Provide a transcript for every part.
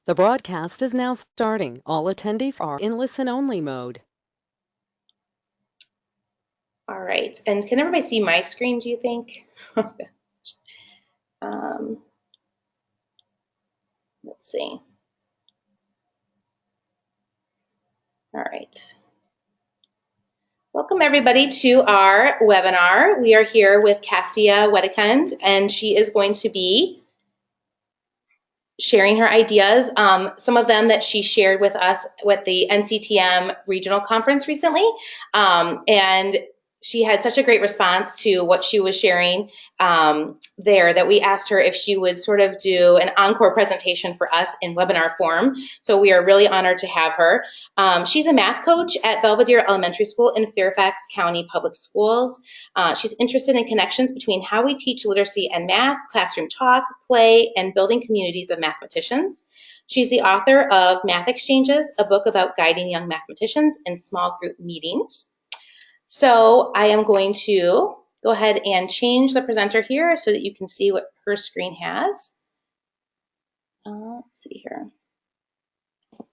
The broadcast is now starting. All attendees are in listen-only mode. All right, and can everybody see my screen, do you think? Let's see. All right. Welcome everybody to our webinar. We are here with Kassia Wedekind, and she is going to be sharing her ideas, some of them that she shared with us with the NCTM regional conference recently. And she had such a great response to what she was sharing there that we asked her if she would sort of do an encore presentation for us in webinar form. So we are really honored to have her. She's a math coach at Belvedere Elementary School in Fairfax County Public Schools. She's interested in connections between how we teach literacy and math, classroom talk, play, and building communities of mathematicians. She's the author of Math Exchanges, a book about guiding young mathematicians in small group meetings. So I am going to go ahead and change the presenter here so that you can see what her screen has. Let's see here. There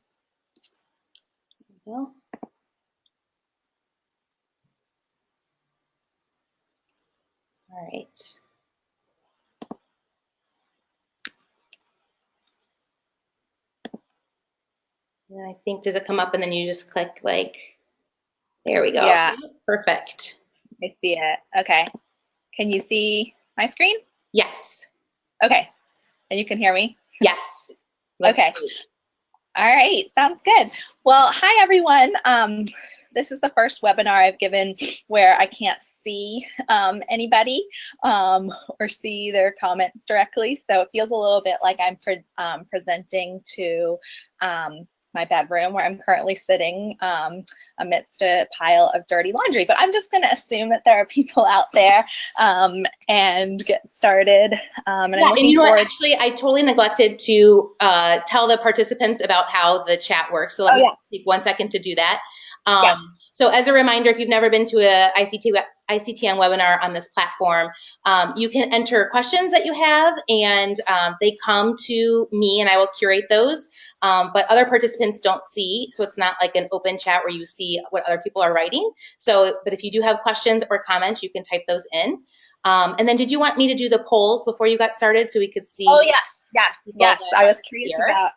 we go. All right. And I think, does it come up and then you just click like, there we go. Yeah. Perfect. I see it. Okay. Can you see my screen? Yes. Okay. And you can hear me? Yes. Okay. All right. Sounds good. Well, hi, everyone. This is the first webinar I've given where I can't see anybody or see their comments directly. So it feels a little bit like I'm presenting to my bedroom where I'm currently sitting amidst a pile of dirty laundry. But I'm just going to assume that there are people out there and get started. And yeah, and you know what? Actually, I totally neglected to tell the participants about how the chat works. So let me take 1 second to do that. So as a reminder, if you've never been to a ICTM webinar on this platform, you can enter questions that you have, and they come to me and I will curate those. But other participants don't see, so it's not like an open chat where you see what other people are writing. So, but if you do have questions or comments, you can type those in. And then did you want me to do the polls before you got started so we could see? Oh, yes. I was curious about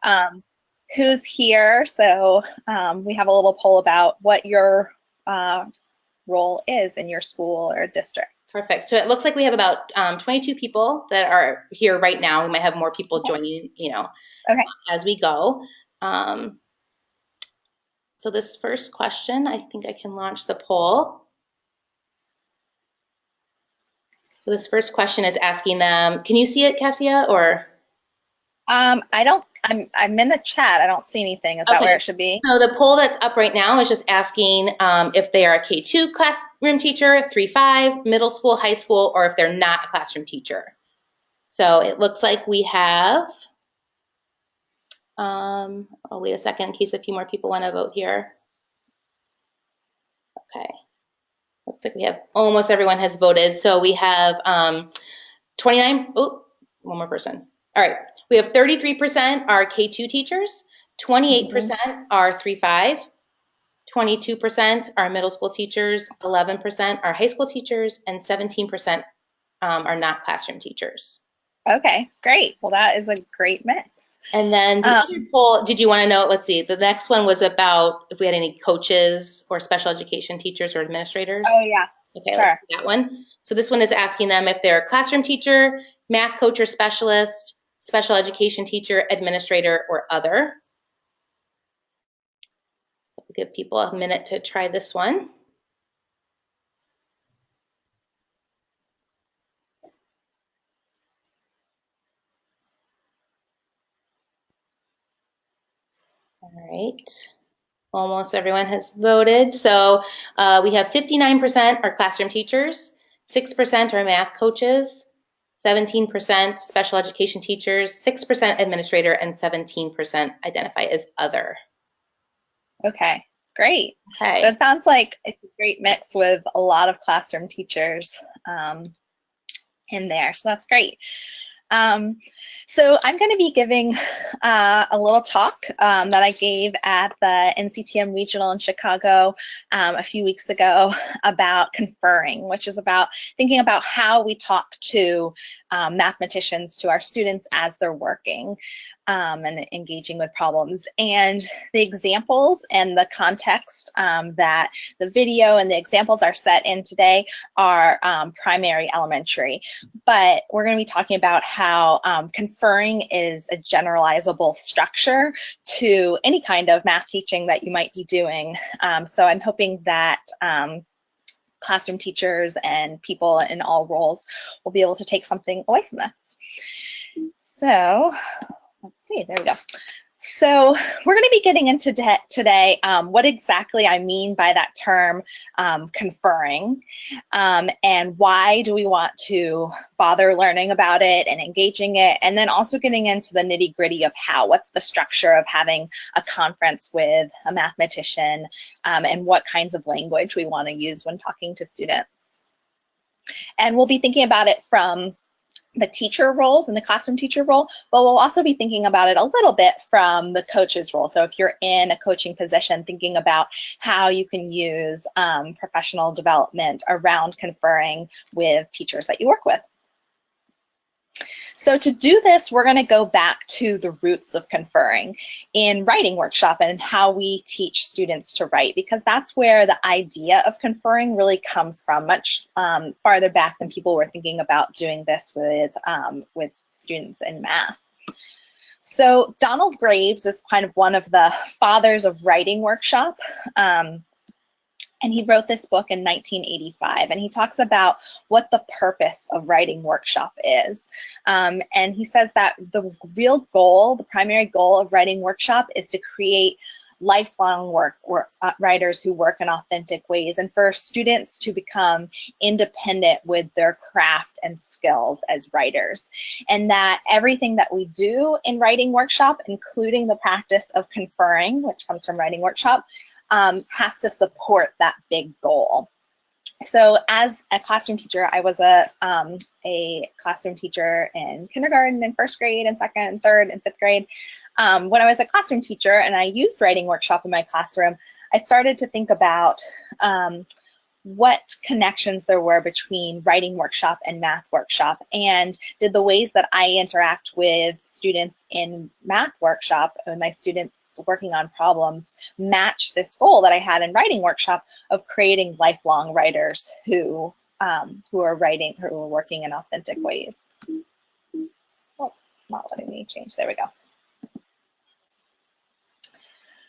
who's here. So we have a little poll about what your role is in your school or district. Perfect. So it looks like we have about 22 people that are here right now. We might have more people joining, as we go. So this first question, I think I can launch the poll. So this first question is asking them, can you see it, Kassia, or? I don't, I'm in the chat. I don't see anything. Is that where it should be? So the poll that's up right now is just asking if they are a K2 classroom teacher, 3-5, middle school, high school, or if they're not a classroom teacher. So it looks like we have, I'll wait a second in case a few more people want to vote here. Okay. Looks like we have almost everyone has voted. So we have 29, one more person. All right, we have 33% are K2 teachers, 28% are 3-5, 22% are middle school teachers, 11% are high school teachers, and 17% are not classroom teachers. Okay, great. Well, that is a great mix. And then the other poll, did you want to know, let's see, the next one was about if we had any coaches or special education teachers or administrators. Oh, yeah. Okay, sure. Let's do that one. So this one is asking them if they're a classroom teacher, math coach or specialist, special education teacher, administrator, or other. So we'll give people a minute to try this one. All right. Almost everyone has voted. So we have 59% are classroom teachers, 6% are math coaches, 17% special education teachers, 6% administrator, and 17% identify as other. Okay, great. Okay. So it sounds like it's a great mix with a lot of classroom teachers in there. So that's great. So I'm going to be giving a little talk that I gave at the NCTM Regional in Chicago a few weeks ago about conferring, which is about thinking about how we talk to mathematicians, to our students as they're working and engaging with problems. And the examples and the context that the video and the examples are set in today are primary elementary. But we're going to be talking about how conferring is a generalizable structure to any kind of math teaching that you might be doing. So I'm hoping that classroom teachers and people in all roles will be able to take something away from this. So let's see, there we go. So we're going to be getting into today what exactly I mean by that term conferring, and why do we want to bother learning about it and engaging it, and then also getting into the nitty-gritty of what's the structure of having a conference with a mathematician, and what kinds of language we want to use when talking to students. And we'll be thinking about it from the teacher roles and the classroom teacher role, but we'll also be thinking about it a little bit from the coach's role. So if you're in a coaching position, thinking about how you can use professional development around conferring with teachers that you work with. So to do this, we're going to go back to the roots of conferring in writing workshop and how we teach students to write, because that's where the idea of conferring really comes from, much farther back than people were thinking about doing this with students in math. So Donald Graves is kind of one of the fathers of writing workshop. And he wrote this book in 1985, and he talks about what the purpose of writing workshop is. And he says that the real goal, the primary goal of writing workshop is to create lifelong writers who work in authentic ways, and for students to become independent with their craft and skills as writers. And that everything that we do in writing workshop, including the practice of conferring, which comes from writing workshop, has to support that big goal. So as a classroom teacher, I was a classroom teacher in kindergarten and first grade and second and third and fifth grade. When I was a classroom teacher and I used writing workshop in my classroom, I started to think about what connections there were between writing workshop and math workshop, and did the ways that I interact with students in math workshop and my students working on problems match this goal that I had in writing workshop of creating lifelong writers who are working in authentic ways. Oops, not letting me change. There we go.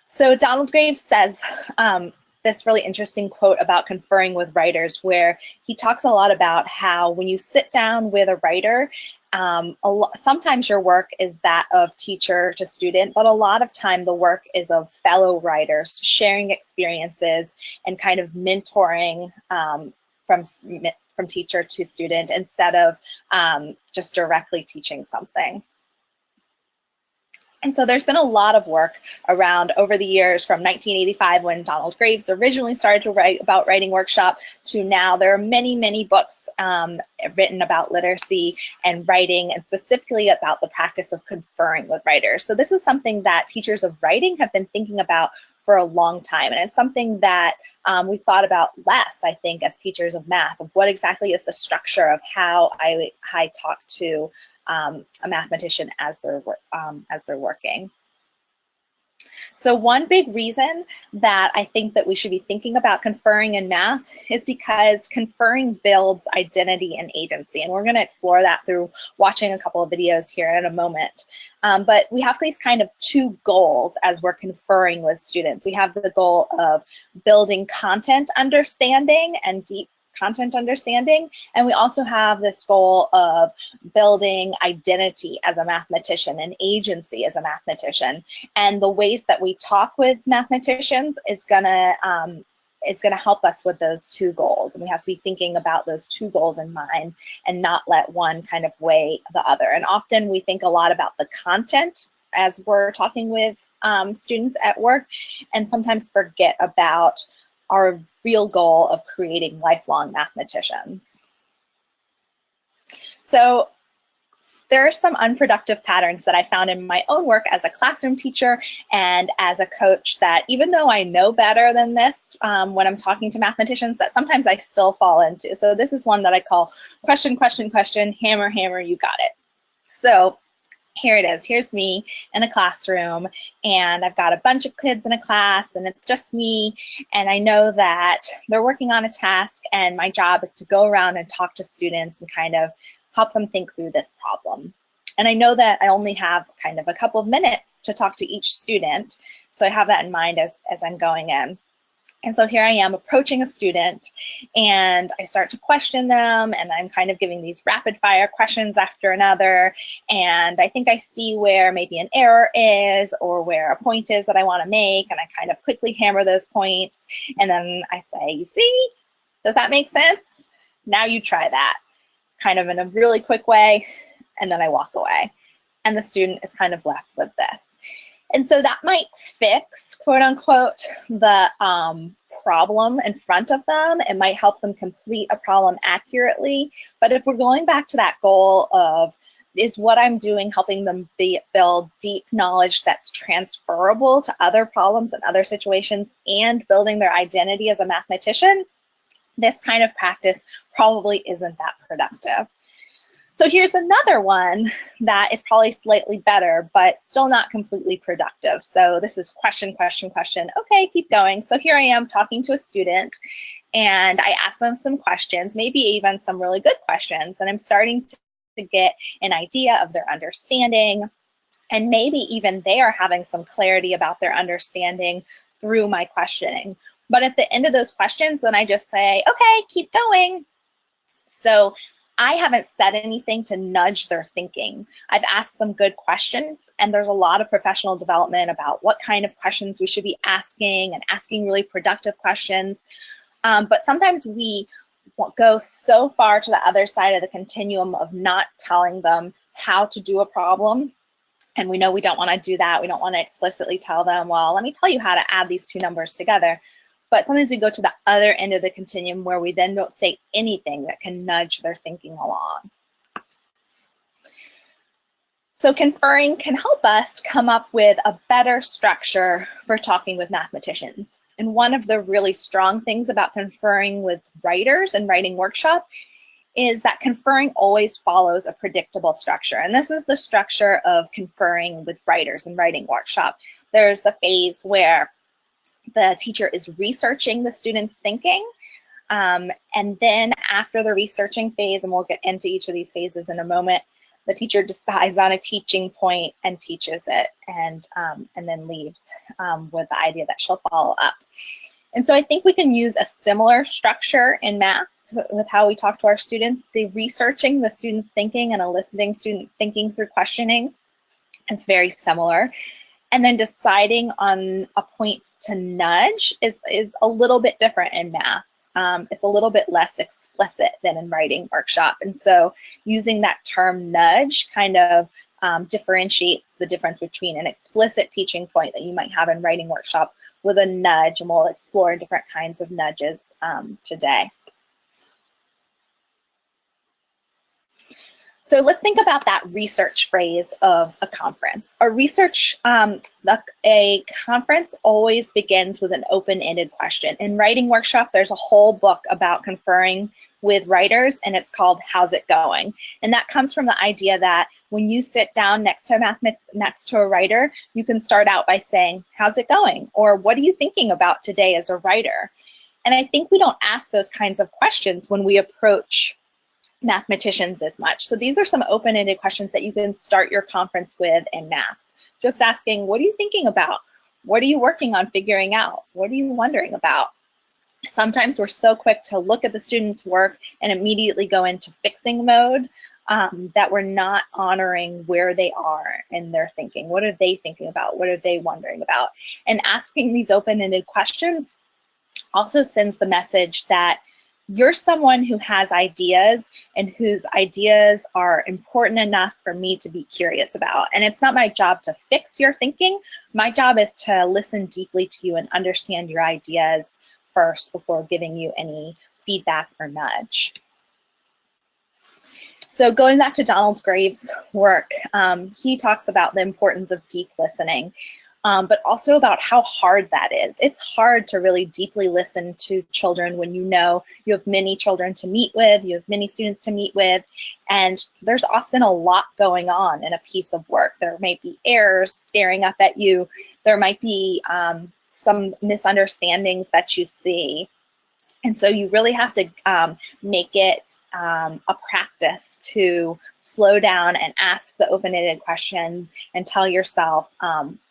So Donald Graves says this really interesting quote about conferring with writers, where he talks a lot about how when you sit down with a writer, sometimes your work is that of teacher to student, but a lot of time the work is of fellow writers sharing experiences and kind of mentoring from teacher to student instead of just directly teaching something. And so there's been a lot of work around over the years from 1985, when Donald Graves originally started to write about writing workshop, to now. There are many, many books written about literacy and writing, and specifically about the practice of conferring with writers. So this is something that teachers of writing have been thinking about for a long time. And it's something that we've thought about less, I think, as teachers of math, of what exactly is the structure of how I talk to a mathematician as they're working. So one big reason that I think that we should be thinking about conferring in math is because conferring builds identity and agency. And we're going to explore that through watching a couple of videos here in a moment. But we have these kind of two goals as we're conferring with students. We have the goal of building content understanding and deep content understanding, and we also have this goal of building identity as a mathematician and agency as a mathematician. And the ways that we talk with mathematicians is gonna help us with those two goals. And we have to be thinking about those two goals in mind and not let one kind of weigh the other. And often we think a lot about the content as we're talking with students at work, and sometimes forget about our real goal of creating lifelong mathematicians. So there are some unproductive patterns that I found in my own work as a classroom teacher and as a coach that even though I know better than this when I'm talking to mathematicians, that sometimes I still fall into. So this is one that I call question, question, question, hammer, hammer, you got it. So here it is. Here's me in a classroom, and I've got a bunch of kids in a class, and it's just me, and I know that they're working on a task, and my job is to go around and talk to students and kind of help them think through this problem. And I know that I only have kind of a couple of minutes to talk to each student, so I have that in mind as I'm going in. And so here I am approaching a student, and I start to question them, and I'm kind of giving these rapid fire questions after another, and I think I see where maybe an error is or where a point is that I want to make, and I kind of quickly hammer those points, and then I say, you see, does that make sense? Now you try that, kind of in a really quick way, and then I walk away, and the student is kind of left with this. And so that might fix, quote unquote, the problem in front of them. It might help them complete a problem accurately. But if we're going back to that goal of, is what I'm doing helping them build deep knowledge that's transferable to other problems and other situations and building their identity as a mathematician, this kind of practice probably isn't that productive. So here's another one that is probably slightly better, but still not completely productive. So this is question, question, question. Okay, keep going. So here I am talking to a student, and I ask them some questions, maybe even some really good questions, and I'm starting to get an idea of their understanding, and maybe even they are having some clarity about their understanding through my questioning. But at the end of those questions, then I just say, okay, keep going. So I haven't said anything to nudge their thinking. I've asked some good questions, and there's a lot of professional development about what kind of questions we should be asking and asking really productive questions. But sometimes we go so far to the other side of the continuum of not telling them how to do a problem. And we know we don't want to do that. We don't want to explicitly tell them, well, let me tell you how to add these two numbers together. But sometimes we go to the other end of the continuum where we then don't say anything that can nudge their thinking along. So conferring can help us come up with a better structure for talking with mathematicians. And one of the really strong things about conferring with writers and writing workshop is that conferring always follows a predictable structure. And this is the structure of conferring with writers and writing workshop. There's the phase where the teacher is researching the student's thinking. And then after the researching phase, and we'll get into each of these phases in a moment, the teacher decides on a teaching point and teaches it, and then leaves with the idea that she'll follow up. And so I think we can use a similar structure in math with how we talk to our students. The researching the student's thinking and eliciting student thinking through questioning is very similar. And then deciding on a point to nudge is a little bit different in math. It's a little bit less explicit than in writing workshop. And so using that term nudge kind of differentiates the difference between an explicit teaching point that you might have in writing workshop with a nudge, and we'll explore different kinds of nudges today. So let's think about that research phase of a conference. A conference always begins with an open-ended question. In writing workshop, there's a whole book about conferring with writers, and it's called How's It Going? And that comes from the idea that when you sit down next to a writer, you can start out by saying, how's it going? Or what are you thinking about today as a writer? And I think we don't ask those kinds of questions when we approach mathematicians as much. So these are some open-ended questions that you can start your conference with in math. Just asking, what are you thinking about? What are you working on figuring out? What are you wondering about? Sometimes we're so quick to look at the student's work and immediately go into fixing mode that we're not honoring where they are in their thinking. What are they thinking about? What are they wondering about? And asking these open-ended questions also sends the message that you're someone who has ideas and whose ideas are important enough for me to be curious about. And it's not my job to fix your thinking. My job is to listen deeply to you and understand your ideas first before giving you any feedback or nudge. So going back to Donald Graves' work, he talks about the importance of deep listening, but also about how hard that is. It's hard to really deeply listen to children when you know you have many children to meet with, you have many students to meet with, and there's often a lot going on in a piece of work. There may be errors staring up at you. There might be some misunderstandings that you see. And so you really have to make it a practice to slow down and ask the open-ended question and tell yourself,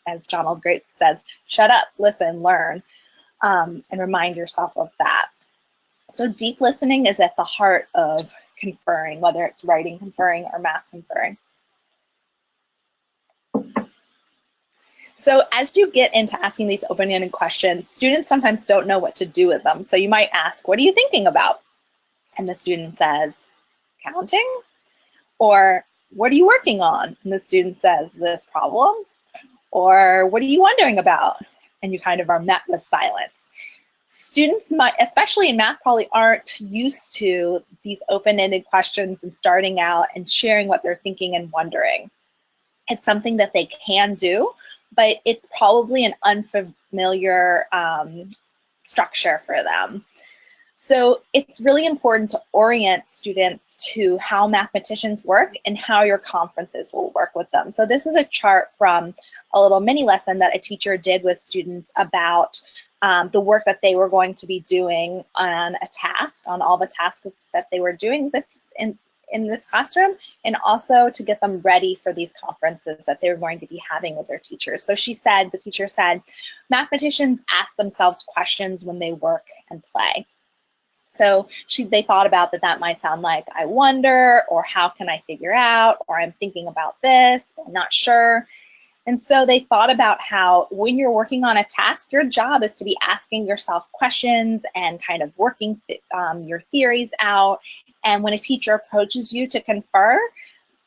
as Donald Graves says, shut up, listen, learn, and remind yourself of that. So deep listening is at the heart of conferring, whether it's writing conferring or math conferring. So as you get into asking these open-ended questions, students sometimes don't know what to do with them. So you might ask, what are you thinking about? And the student says, counting? Or what are you working on? And the student says, this problem? Or what are you wondering about? And you kind of are met with silence. Students might, especially in math, probably aren't used to these open-ended questions and starting out and sharing what they're thinking and wondering. It's something that they can do, but it's probably an unfamiliar structure for them. So it's really important to orient students to how mathematicians work and how your conferences will work with them. So this is a chart from a little mini lesson that a teacher did with students about the work that they were going to be doing on a task, on all the tasks that they were doing this in this classroom, and also to get them ready for these conferences that they were going to be having with their teachers. So she said, the teacher said, mathematicians ask themselves questions when they work and play. So they thought about that might sound like, I wonder, or how can I figure out, or I'm thinking about this, I'm not sure. And so they thought about how when you're working on a task, your job is to be asking yourself questions and kind of working your theories out. And when a teacher approaches you to confer,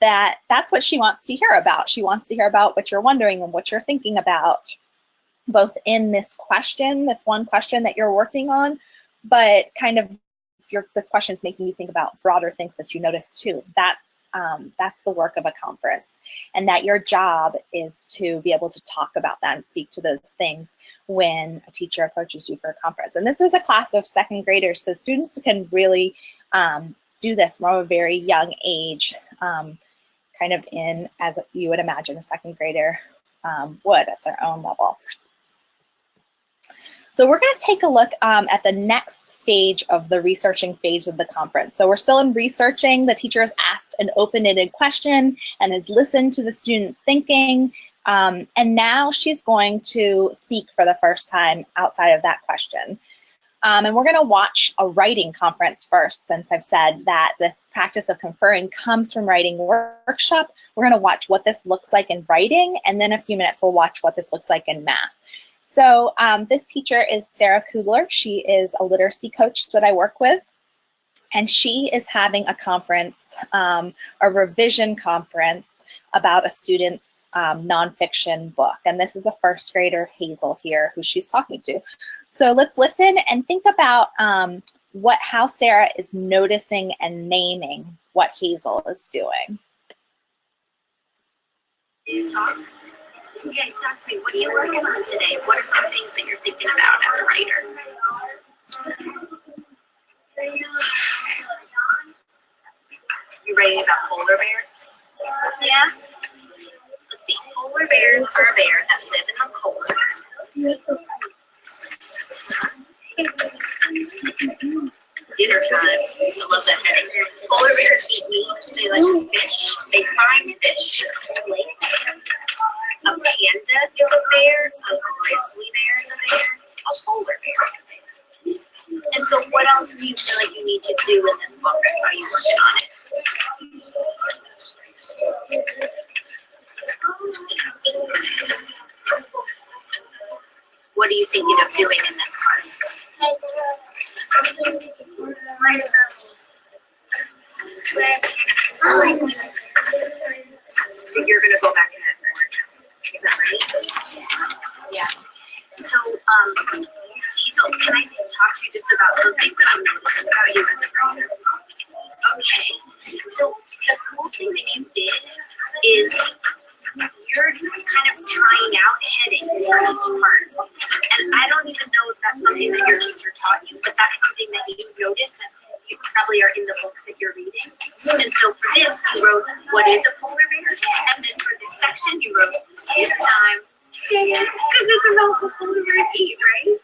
that's what she wants to hear about. She wants to hear about what you're wondering and what you're thinking about, both in this question, this one question that you're working on, but kind of this question is making you think about broader things that you notice too. That's the work of a conference, and that your job is to be able to talk about that and speak to those things when a teacher approaches you for a conference. And this is a class of second graders, so students can really do this from a very young age, kind of in, as you would imagine a second grader would at their own level. So we're going to take a look at the next stage of the researching phase of the conference. So we're still in researching. The teacher has asked an open-ended question and has listened to the students' thinking. And now she's going to speak for the first time outside of that question. And we're going to watch a writing conference first, since I've said that this practice of conferring comes from writing workshop. We're going to watch what this looks like in writing, and then in a few minutes we'll watch what this looks like in math. So this teacher is Sarah Kugler. She is a literacy coach that I work with, and she is having a conference, a revision conference about a student's nonfiction book. And this is a first grader, Hazel, here, who she's talking to. So let's listen and think about how Sarah is noticing and naming what Hazel is doing. Yeah, talk to me. What are you working on today? What are some things that you're thinking about as a writer? You writing about polar bears? Yeah. Let's see. Polar bears are a bear that live in the cold. Dinner time. I love that heading. Polar bears eat meat. They like to fish. They find fish. A panda is a bear, a grizzly bear is a bear, a polar bear. And so what else do you feel like you need to do in this book? I saw you working on it. What are you thinking of doing in this part? So you're going to go back in that corner. Is that right? Yeah. So, Hazel, can I talk to you just about something that I'm noticing about you as a writer? Okay. So the cool thing that you did is you're kind of trying out headings for each part. And I don't even know if that's something that your teacher taught you, but that's something that you noticed that you probably are in the books that you're reading. And so for this, you wrote, what is a polar bear? And then for this section, you wrote, take time. Because it's about the polar bear eat, right?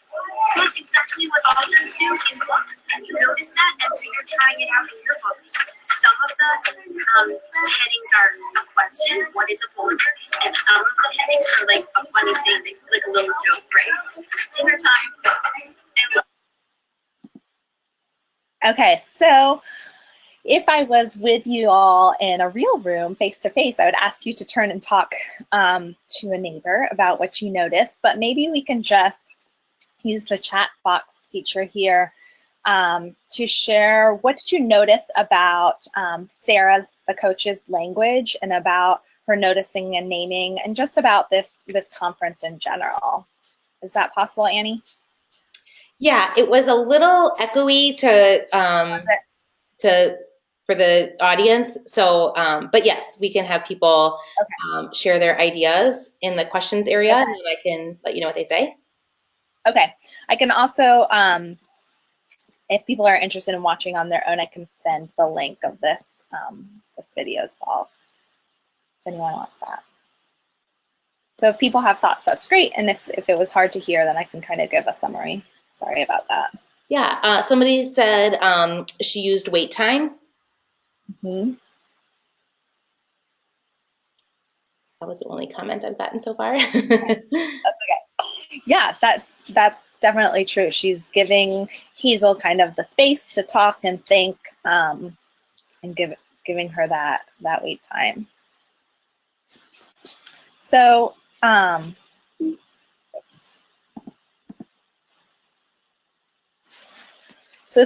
That's exactly what authors do in books, and you notice that, and so you're trying it out in your book. Some of the headings are a question, what is a polar bear? And some of the headings are like a funny thing, like a little joke, right? Dinner time. Okay, so if I was with you all in a real room, face to face, I would ask you to turn and talk to a neighbor about what you noticed, but maybe we can just use the chat box feature here to share what did you notice about Sarah's, the coach's language, and about her noticing and naming, and just about this conference in general. Is that possible, Annie? Yeah, it was a little echoey for the audience. So, but yes, we can have people share their ideas in the questions area, and then I can let you know what they say. Okay. I can also, if people are interested in watching on their own, I can send the link of this this video as well, if anyone wants that. So if people have thoughts, that's great. And if it was hard to hear, then I can kind of give a summary. Sorry about that. Yeah, somebody said she used wait time. Mm-hmm. That was the only comment I've gotten so far. Okay. That's okay. Yeah, that's definitely true. She's giving Hazel kind of the space to talk and think, and giving her that wait time. So, so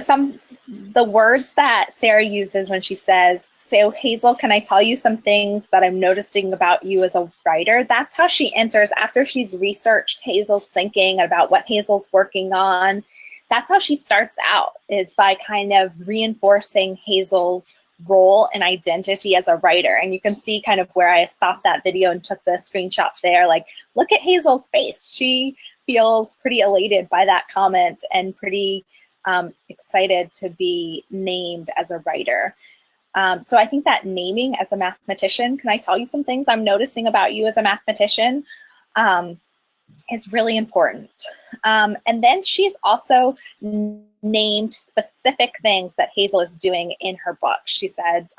the words that Sarah uses when she says, so Hazel, can I tell you some things that I'm noticing about you as a writer? That's how she enters after she's researched Hazel's thinking about what Hazel's working on. That's how she starts out, is by kind of reinforcing Hazel's role and identity as a writer. And you can see kind of where I stopped that video and took the screenshot there. Like, look at Hazel's face. She feels pretty elated by that comment and pretty excited to be named as a writer. So I think that naming as a mathematician, can I tell you some things I'm noticing about you as a mathematician, is really important. And then she's also named specific things that Hazel is doing in her book. She said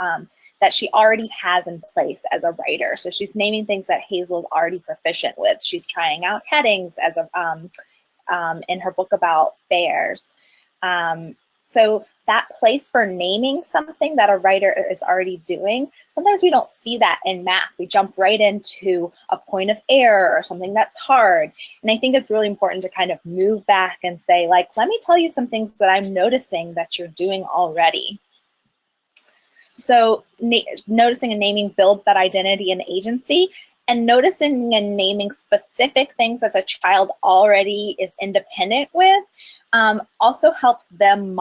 that she already has in place as a writer. So she's naming things that Hazel is already proficient with. She's trying out headings as in her book about bears. So that place for naming something that a writer is already doing, sometimes we don't see that in math. We jump right into a point of error or something that's hard. And I think it's really important to kind of move back and say, like, let me tell you some things that I'm noticing that you're doing already. So noticing and naming builds that identity and agency. And noticing and naming specific things that the child already is independent with also helps them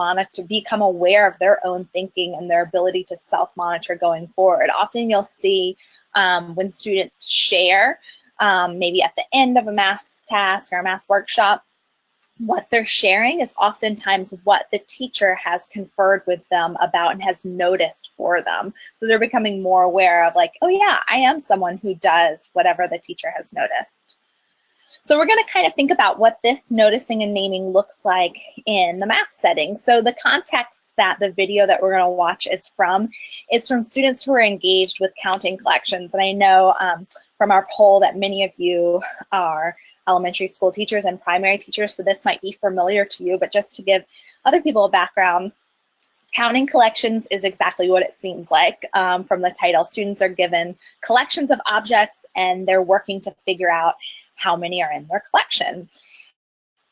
become aware of their own thinking and their ability to self-monitor going forward. Often you'll see when students share, maybe at the end of a math task or a math workshop, what they're sharing is oftentimes what the teacher has conferred with them about and has noticed for them. So they're becoming more aware of, like, oh yeah, I am someone who does whatever the teacher has noticed. So we're going to kind of think about what this noticing and naming looks like in the math setting. So the context that the video that we're going to watch is from students who are engaged with counting collections. And I know from our poll that many of you are elementary school teachers and primary teachers, so this might be familiar to you, but just to give other people a background, counting collections is exactly what it seems like from the title. Students are given collections of objects and they're working to figure out how many are in their collection.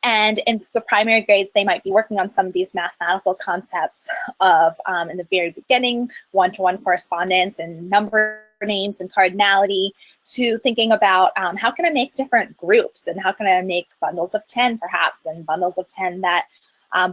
And in the primary grades, they might be working on some of these mathematical concepts of, in the very beginning, one-to-one correspondence and number names and cardinality, to thinking about how can I make different groups and how can I make bundles of 10 perhaps, and bundles of 10 that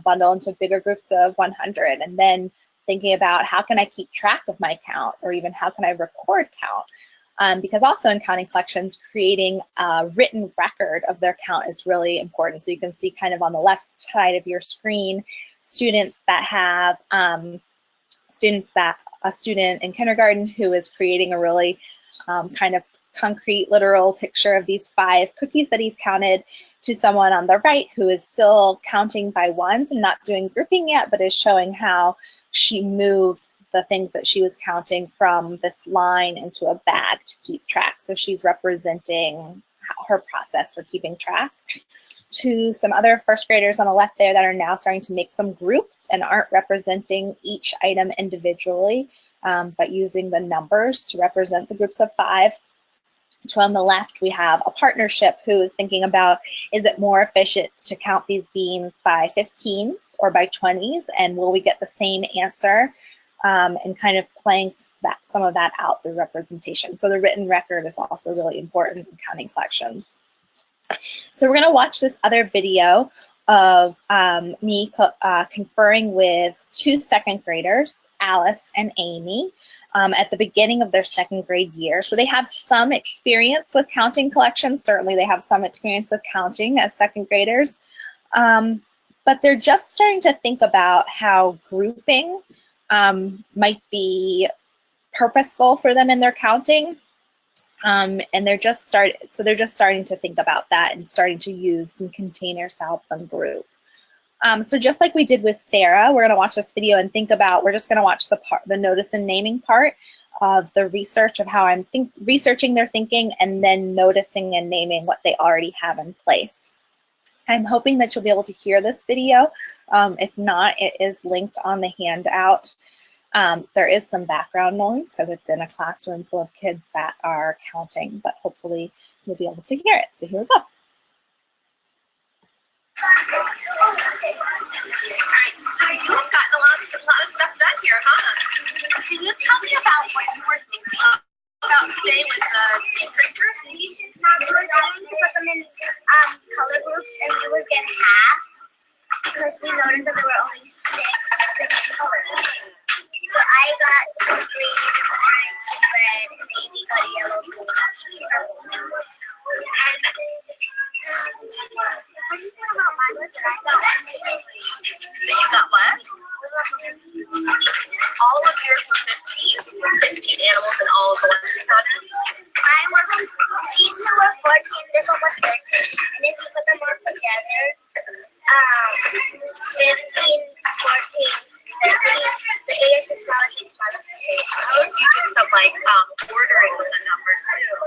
bundle into bigger groups of 100. And then thinking about how can I keep track of my count, or even how can I record count? Because also in counting collections, creating a written record of their count is really important. So you can see kind of on the left side of your screen, students that have, a student in kindergarten who is creating a really kind of concrete, literal picture of these 5 cookies that he's counted, to someone on the right who is still counting by ones and not doing grouping yet, but is showing how she moved the things that she was counting from this line into a bag to keep track. So she's representing her process for keeping track. To some other first graders on the left there that are now starting to make some groups and aren't representing each item individually, but using the numbers to represent the groups of 5. So on the left, we have a partnership who is thinking about, is it more efficient to count these beans by 15s or by 20s? And will we get the same answer? And kind of playing some of that out through representation. So the written record is also really important in counting collections. So we're going to watch this other video of me conferring with 2 second graders, Alice and Amy, at the beginning of their 2nd grade year. So they have some experience with counting collections. Certainly they have some experience with counting as 2nd graders, but they're just starting to think about how grouping might be purposeful for them in their counting. And they're just starting to think about that and starting to use some containers to help them group. So just like we did with Sarah, we're going to watch this video and think about, we're just going to watch the notice and naming part of the research of how I'm researching their thinking, and then noticing and naming what they already have in place. I'm hoping that you'll be able to hear this video. If not, it is linked on the handout. There is some background noise because it's in a classroom full of kids that are counting, but hopefully you'll be able to hear it. So here we go. Alright, so you've gotten a lot of stuff done here, huh? Can you tell me about what you were thinking about today with the sea creatures? We were going to put them in color groups, and we would get half because we noticed that there were only 6 different colors. So I got green, orange, red, and Amy got yellow, blue, purple. What do you think about mine? I got one. So you got what? All of yours were 15. 15 animals and all of the ones you counted? Mine wasn't. These 2 were 14. This one was 13. And if you put them all together, 15, 14. The A is the smallest, the smallest. Oh, so you did some like ordering with the numbers too.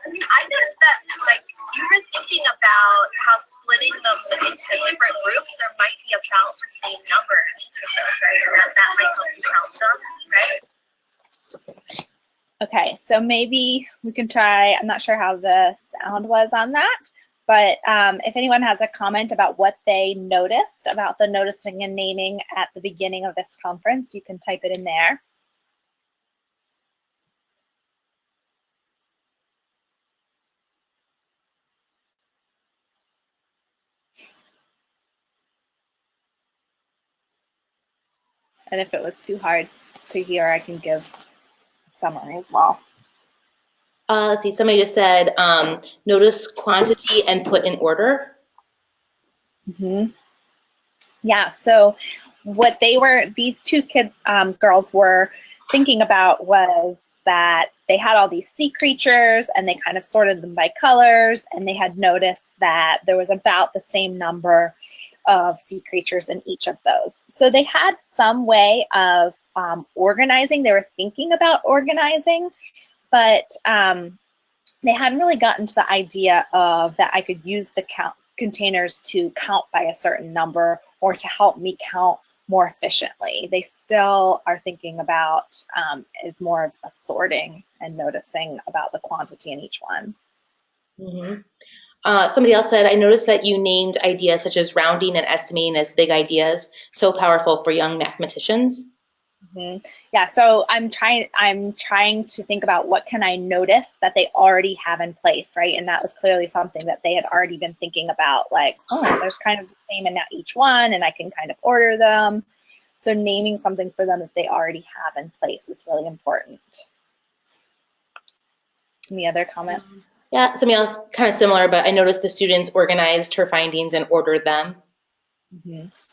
I noticed that like you were thinking about how splitting them into different groups, there might be about the same number in each of those, right? And that might help you count them, right? Okay, so maybe we can try, I'm not sure how the sound was on that, but if anyone has a comment about what they noticed about the noticing and naming at the beginning of this conference, you can type it in there. And if it was too hard to hear, I can give a summary as well. Let's see, somebody just said, notice quantity and put in order. Mm-hmm. Yeah, so what these 2 kids, girls were thinking about was that they had all these sea creatures and they kind of sorted them by colors, and they had noticed that there was about the same number of sea creatures in each of those. So they had some way of organizing. They were thinking about organizing, but they hadn't really gotten to the idea of that I could use the containers to count by a certain number or to help me count more efficiently. They still are thinking about is more of a sorting and noticing about the quantity in each one. Mm-hmm. Somebody else said, I noticed that you named ideas such as rounding and estimating as big ideas, so powerful for young mathematicians. Mm-hmm. Yeah, so I'm trying to think about what can I notice that they already have in place, right? And that was clearly something that they had already been thinking about, like, oh, there's kind of the same in each one, and I can kind of order them. So naming something for them that they already have in place is really important. Any other comments? Yeah, something else kind of similar, but I noticed the students organized her findings and ordered them. Yes.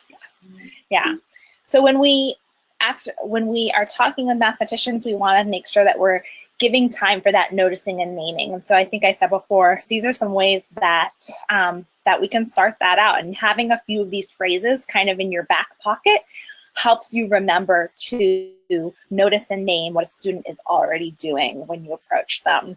Yeah. So when we are talking with mathematicians, we want to make sure that we're giving time for that noticing and naming. And so I think I said before, these are some ways that that we can start that out. And having a few of these phrases kind of in your back pocket helps you remember to notice and name what a student is already doing when you approach them.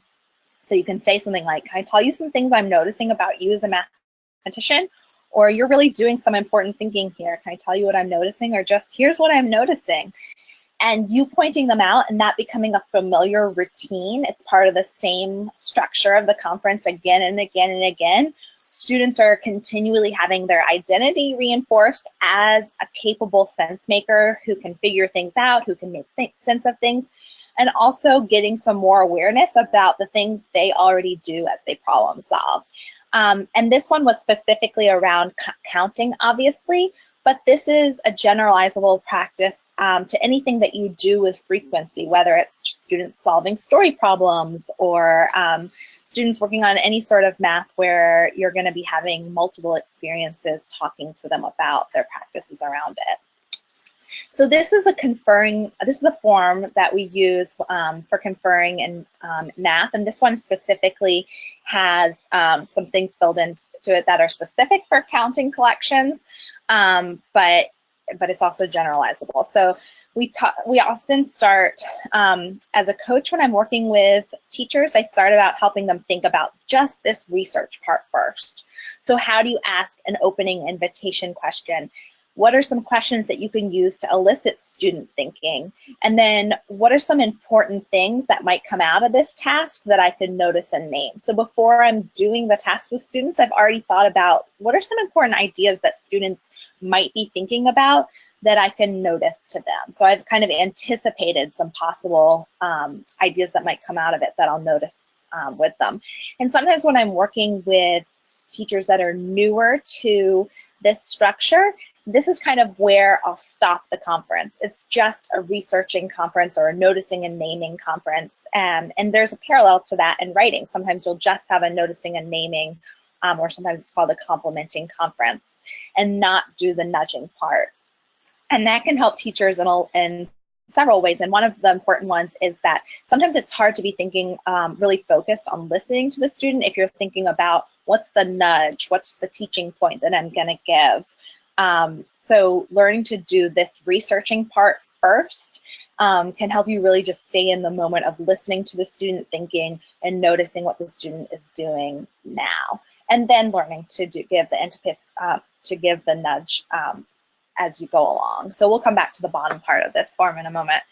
So you can say something like, can I tell you some things I'm noticing about you as a mathematician? Or you're really doing some important thinking here. Can I tell you what I'm noticing? Or just, here's what I'm noticing. And you pointing them out and that becoming a familiar routine, it's part of the same structure of the conference again and again and again. Students are continually having their identity reinforced as a capable sense maker who can figure things out, who can make sense of things, and also getting some more awareness about the things they already do as they problem solve. And this one was specifically around counting, obviously, but this is a generalizable practice to anything that you do with frequency, whether it's students solving story problems or students working on any sort of math where you're going to be having multiple experiences talking to them about their practices around it. So this is a form that we use for conferring in math, and this one specifically has some things filled into it that are specific for counting collections, but it's also generalizable. So we often start, as a coach when I'm working with teachers, I start about helping them think about just this research part first. So how do you ask an opening invitation question? What are some questions that you can use to elicit student thinking? And then what are some important things that might come out of this task that I can notice and name? So before I'm doing the task with students, I've already thought about what are some important ideas that students might be thinking about that I can notice to them. So I've kind of anticipated some possible ideas that might come out of it that I'll notice with them. And sometimes when I'm working with teachers that are newer to this structure, this is kind of where I'll stop the conference. It's just a researching conference or a noticing and naming conference. And there's a parallel to that in writing. Sometimes you'll just have a noticing and naming, or sometimes it's called a complementing conference, and not do the nudging part. And that can help teachers in several ways. And one of the important ones is that sometimes it's hard to be thinking really focused on listening to the student if you're thinking about what's the nudge, what's the teaching point that I'm going to give. So learning to do this researching part first can help you really just stay in the moment of listening to the student thinking and noticing what the student is doing now. And then learning to give the impetus, to give the nudge as you go along. So we'll come back to the bottom part of this form in a moment.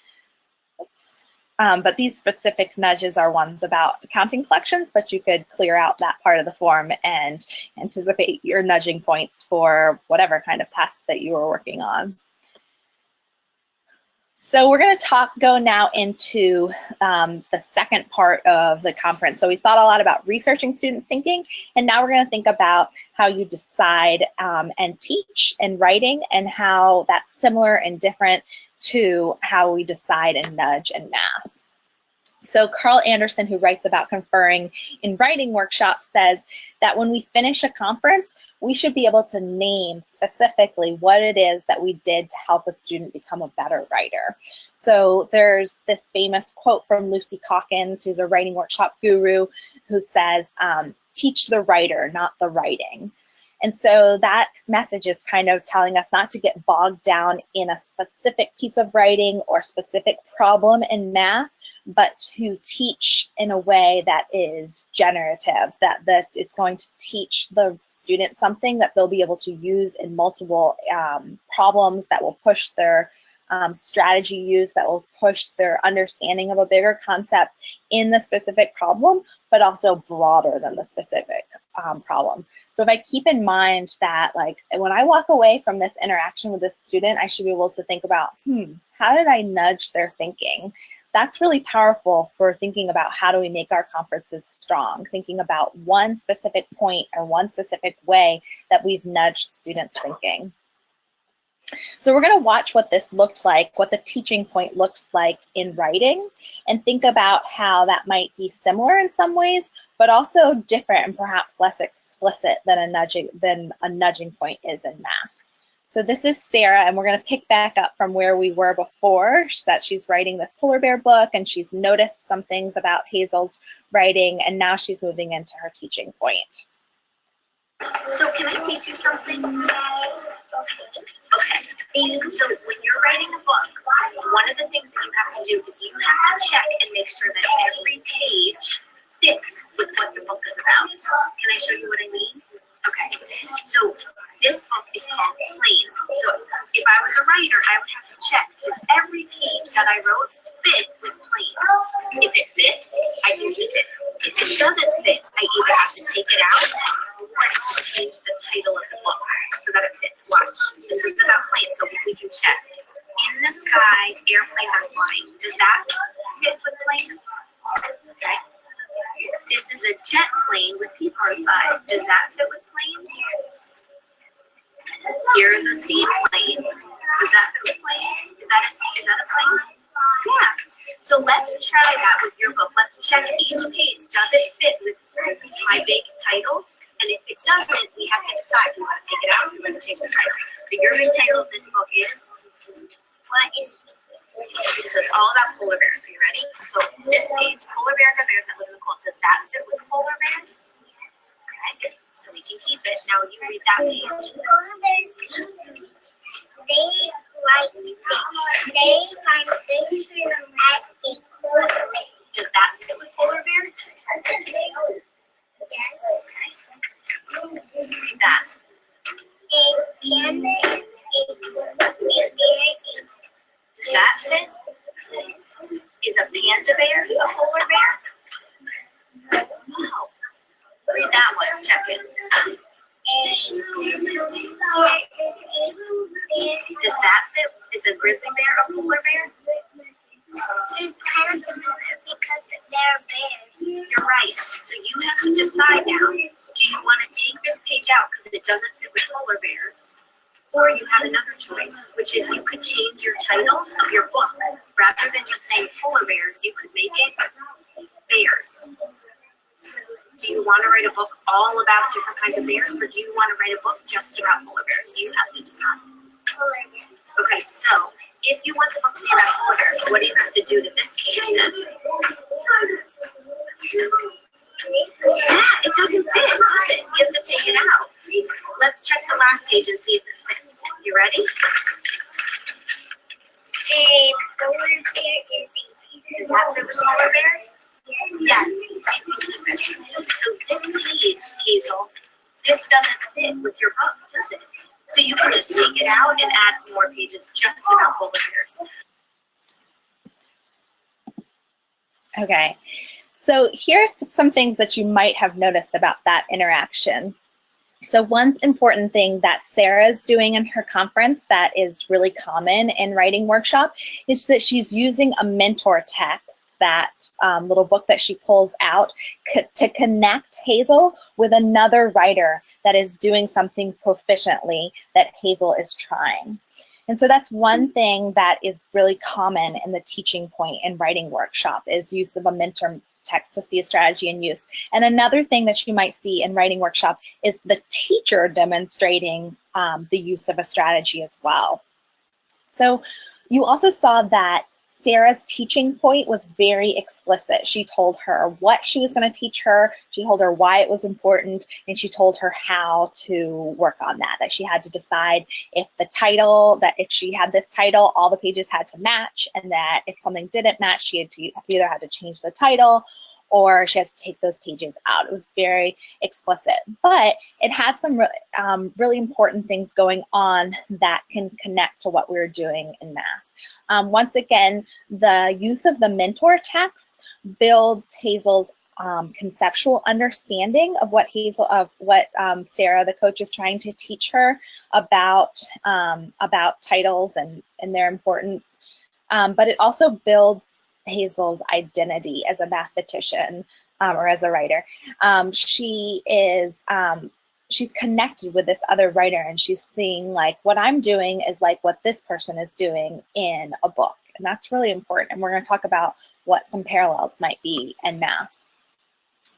Oops. But these specific nudges are ones about counting collections, but you could clear out that part of the form and anticipate your nudging points for whatever kind of task that you are working on. So we're going to go now into the second part of the conference. So we thought a lot about researching student thinking, and now we're going to think about how you decide and teach and writing, and how that's similar and different to how we decide and nudge in math. So Carl Anderson, who writes about conferring in writing workshops, says that when we finish a conference, we should be able to name specifically what it is that we did to help a student become a better writer. So there's this famous quote from Lucy Caulkins, who's a writing workshop guru, who says, teach the writer, not the writing. And so that message is kind of telling us not to get bogged down in a specific piece of writing or specific problem in math, but to teach in a way that is generative, that is going to teach the student something that they'll be able to use in multiple problems, that will push their strategy use, that will push their understanding of a bigger concept in the specific problem, but also broader than the specific problem. So if I keep in mind that, like, when I walk away from this interaction with this student, I should be able to think about, how did I nudge their thinking? That's really powerful for thinking about how do we make our conferences strong, thinking about one specific point or one specific way that we've nudged students' thinking. So we're going to watch what this looked like, what the teaching point looks like in writing, and think about how that might be similar in some ways, but also different and perhaps less explicit than a nudging point is in math. So this is Sarah, and we're going to pick back up from where we were before, that she's writing this polar bear book, and she's noticed some things about Hazel's writing, and now she's moving into her teaching point. So can I teach you something? Okay. So when you're writing a book, one of the things that you have to do is you have to check and make sure that every page fits with what the book is about. Can I show you what I mean? Okay. So this book is called Planes. So if I was a writer, I would have to check, does every page that I wrote fit with Planes? If it fits, I can keep it. If it doesn't fit, I either have to take it out or I have to change the title of the book so that it fits. Watch. This is about planes, so we can check. In the sky, airplanes are flying. Does that fit with planes? Okay. This is a jet plane with people inside. Does that fit with planes? Here is a seaplane. Does that fit with planes? Is that a plane? Yeah. So let's try that with your book. Let's check each page. Does it fit with my big title? And if it doesn't, we have to decide if we want to take it out or if we want to change the title. So your big title of this book is? What is? So it's all about polar bears. Are you ready? So this page, polar bears are bears that live in the cold. Does that fit with polar bears? Okay. So we can keep it. Now you read that page. Polar bears, they like fish. They find fish at a polar bear. Does that fit with polar bears? Yes. Okay. Read that. A panda a bear. Does that fit? Is a panda bear a polar bear? Wow. Read that one. Check it. Does that fit? Is a grizzly bear a polar bear? It's kind of similar because they're bears. You're right. So you have to decide now. Do you want to take this page out because it doesn't fit with polar bears? Or you have another choice, which is you could change your title of your book. Rather than just saying polar bears, you could make it bears. Do you want to write a book all about different kinds of bears, or do you want to write a book just about polar bears? You have to decide. Okay, so if you want the book to be about polar bears, what do you have to do to this page then? Yeah, it doesn't fit, does it? You have to take it out. Let's check the last page and see if it fits. You ready? A polar bear is a Does that fit with polar bears? Yes. So this page, Hazel, this doesn't fit with your book, does it? So you can just take it out and add more pages just about polar bears. Okay, so here are some things that you might have noticed about that interaction. So one important thing that Sarah's doing in her conference that is really common in writing workshop is that she's using a mentor text, that little book that she pulls out to connect Hazel with another writer that is doing something proficiently that Hazel is trying. And so that's one thing that is really common in the teaching point in writing workshop is use of a mentor text to see a strategy in use. And another thing that you might see in writing workshop is the teacher demonstrating the use of a strategy as well. So you also saw that Sarah's teaching point was very explicit. She told her what she was going to teach her, she told her why it was important, and she told her how to work on that she had to decide if the title, that if she had this title, all the pages had to match, and that if something didn't match, she had to either had to change the title or she had to take those pages out. It was very explicit, but it had some really important things going on that can connect to what we were doing in math. Once again, the use of the mentor text builds Hazel's conceptual understanding of what Sarah, the coach, is trying to teach her about titles and their importance. But it also builds Hazel's identity as a mathematician or as a writer. She she's connected with this other writer, and she's seeing like what I'm doing is like what this person is doing in a book. And that's really important. And we're going to talk about what some parallels might be in math.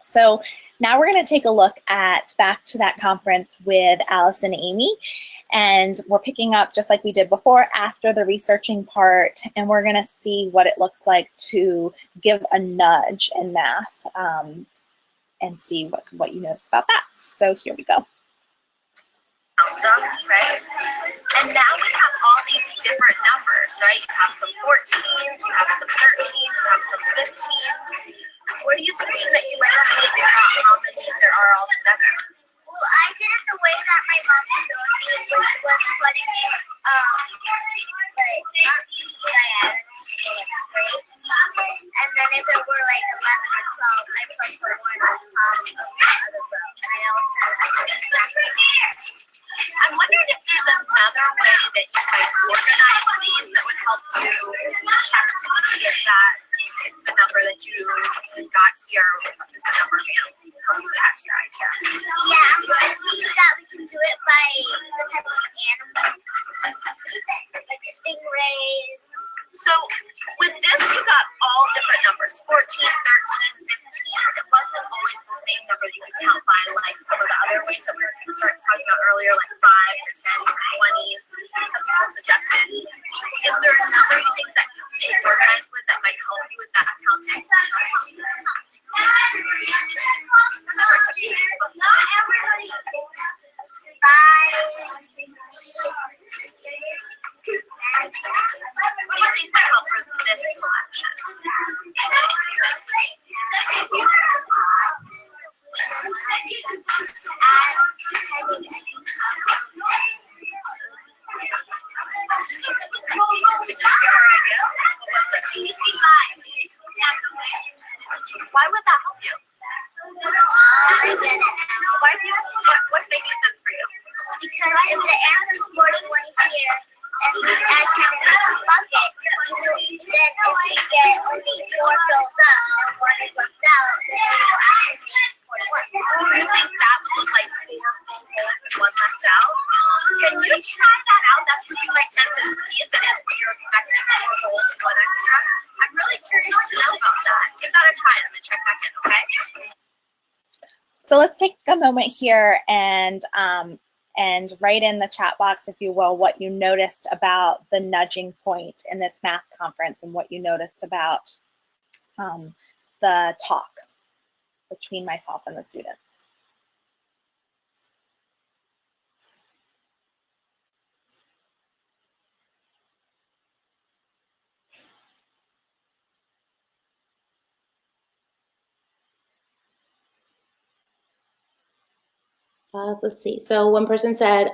So now we're going to take a look at back to that conference with Alice and Amy. And we're picking up, just like we did before, after the researching part, and we're going to see what it looks like to give a nudge in math and see what you notice about that. So here we go. Right? And now we have all these different numbers, right? You have some 14s, you have some 13s, you have some 15s. What are you thinking that you might see to figure out how many there are all together? Well, I did it the way that my mom showed me, which was putting it, like, not diagonal, so like straight. And then if it were like 11 or 12, I put the one on top of the other row. And I always said, I did it that right here. I'm wondering if there's another way that you might organize these that would help you check to see if that is the number that you got here is the number of animals. How do you catch your idea? Yeah, I'm going to do that. We can do it by the type of animal, like stingrays. So with this, you got all different numbers, 14, 13, 15. It wasn't always the same number that you could count by, like some of the other ways that we were talking about earlier, like 5s or 10s, 20s. Some people suggested. Is there a number you think that you can organize with that might help you with that counting? Not everybody. 5, 6, What do you think might help for this collection? Why would that help you? Why do you? What's making sense for you? Because if the answer is 41 here, and we add 10 in each bucket, then if we get only 4 filled up and 1 is left out, then we'll actually get 41. You think that would look like 4 full holes and 1 left out? Can you try that out? That's what you might tend to see if it is what you're expecting, 4 holes and 1 extra. I'm really curious to know about that. Give that a try. I'm going to check back in, okay? So let's take a moment here and write in the chat box, if you will, what you noticed about the nudging point in this math conference and what you noticed about the talk between myself and the students. Let's see. So one person said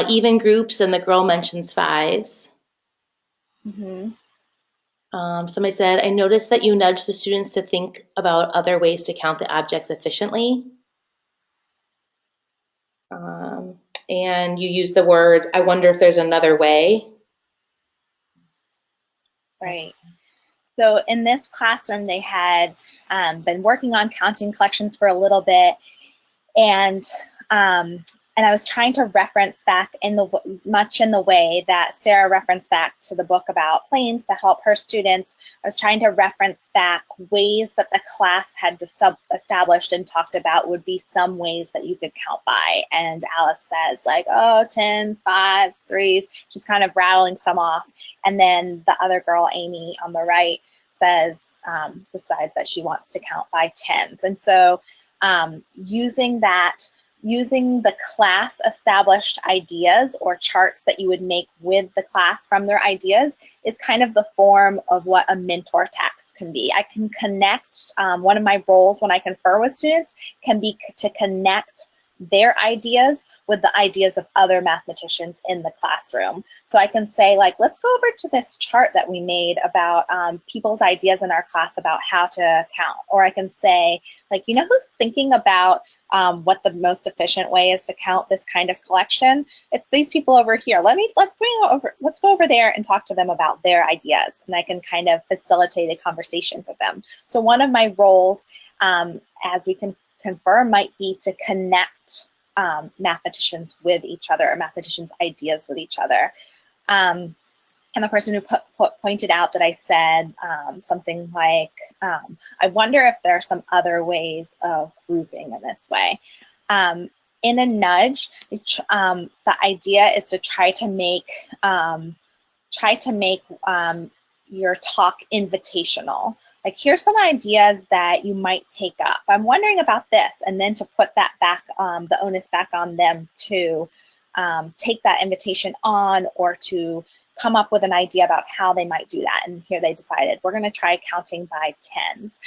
even groups, and the girl mentions 5s. Mm-hmm. Somebody said, I noticed that you nudge the students to think about other ways to count the objects efficiently. And you use the words, I wonder if there's another way. Right. So in this classroom, they had been working on counting collections for a little bit, and I was trying to reference back much in the way that Sarah referenced back to the book about planes to help her students. I was trying to reference back ways that the class had established and talked about would be some ways that you could count by. And Alice says like, oh, 10s, 5s, 3s. She's kind of rattling some off. And then the other girl, Amy, on the right, says, decides that she wants to count by 10s. And so using the class established ideas or charts that you would make with the class from their ideas is kind of the form of what a mentor text can be. I can connect, one of my roles when I confer with students can be to connect their ideas with the ideas of other mathematicians in the classroom. So I can say like, let's go over to this chart that we made about people's ideas in our class about how to count. Or I can say like, you know who's thinking about what the most efficient way is to count this kind of collection? It's these people over here. Let's go over there and talk to them about their ideas, and I can kind of facilitate a conversation with them. So one of my roles as we can confer might be to connect mathematicians with each other, or mathematicians' ideas with each other. And the person who pointed out that I said something like, I wonder if there are some other ways of grouping in this way. In a nudge, the idea is to try to make your talk invitational. Like, here's some ideas that you might take up. I'm wondering about this, and then to put that back, the onus back on them to take that invitation on, or to come up with an idea about how they might do that. And here they decided, we're going to try counting by tens.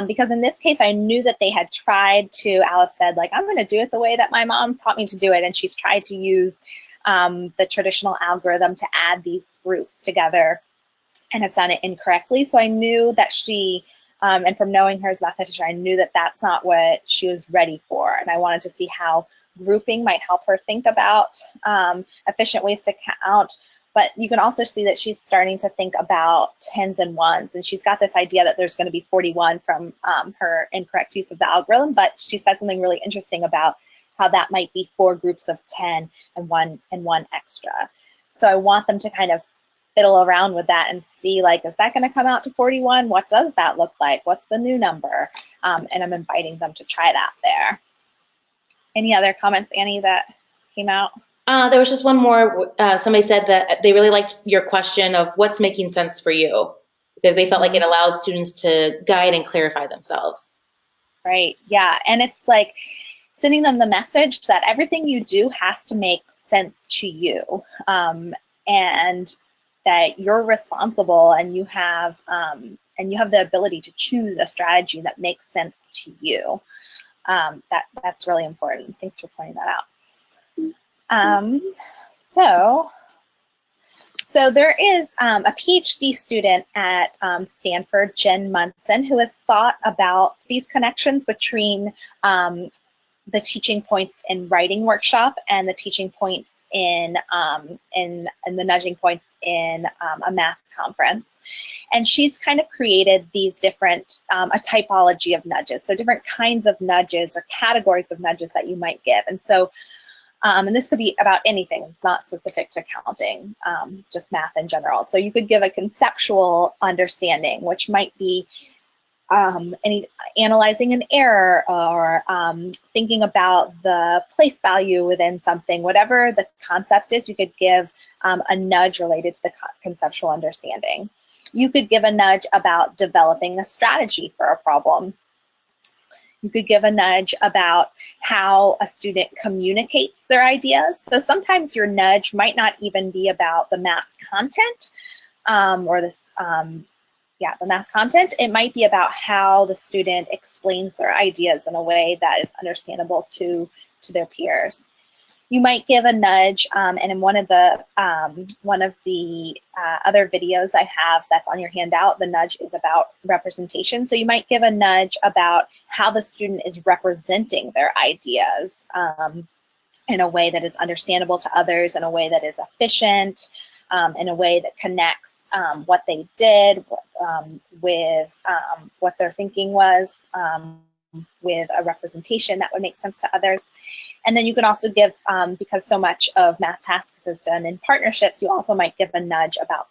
Because in this case, I knew that they had tried to, Alice said, like, I'm going to do it the way that my mom taught me to do it. And she's tried to use the traditional algorithm to add these groups together, and has done it incorrectly. So I knew that she, and from knowing her as a mathematician, I knew that that's not what she was ready for. And I wanted to see how grouping might help her think about efficient ways to count. But you can also see that she's starting to think about tens and ones. And she's got this idea that there's going to be 41 from her incorrect use of the algorithm. But she says something really interesting about how that might be 4 groups of 10 and one extra. So I want them to kind of fiddle around with that and see, like, is that going to come out to 41? What does that look like? What's the new number? And I'm inviting them to try that there. Any other comments, Annie, that came out? There was just one more. Somebody said that they really liked your question of what's making sense for you, because they felt like it allowed students to guide and clarify themselves. Right, yeah, and it's like sending them the message that everything you do has to make sense to you, and that you're responsible, and you have the ability to choose a strategy that makes sense to you. That's really important. Thanks for pointing that out. So there is a PhD student at Stanford, Jen Munson, who has thought about these connections between the teaching points in writing workshop and the teaching points in the nudging points in a math conference. And she's kind of created these different, a typology of nudges. So different kinds of nudges or categories of nudges that you might give. And so, and this could be about anything. It's not specific to counting, just math in general. So you could give a conceptual understanding, which might be analyzing an error, or thinking about the place value within something. Whatever the concept is, you could give a nudge related to the conceptual understanding. You could give a nudge about developing a strategy for a problem. You could give a nudge about how a student communicates their ideas. So sometimes your nudge might not even be about the math content, or this, the math content. It might be about how the student explains their ideas in a way that is understandable to their peers. You might give a nudge, and in one of the other videos I have that's on your handout, the nudge is about representation. So you might give a nudge about how the student is representing their ideas in a way that is understandable to others, in a way that is efficient, in a way that connects what they did with what their thinking was, with a representation that would make sense to others. And then you can also give, because so much of math tasks is done in partnerships, you also might give a nudge about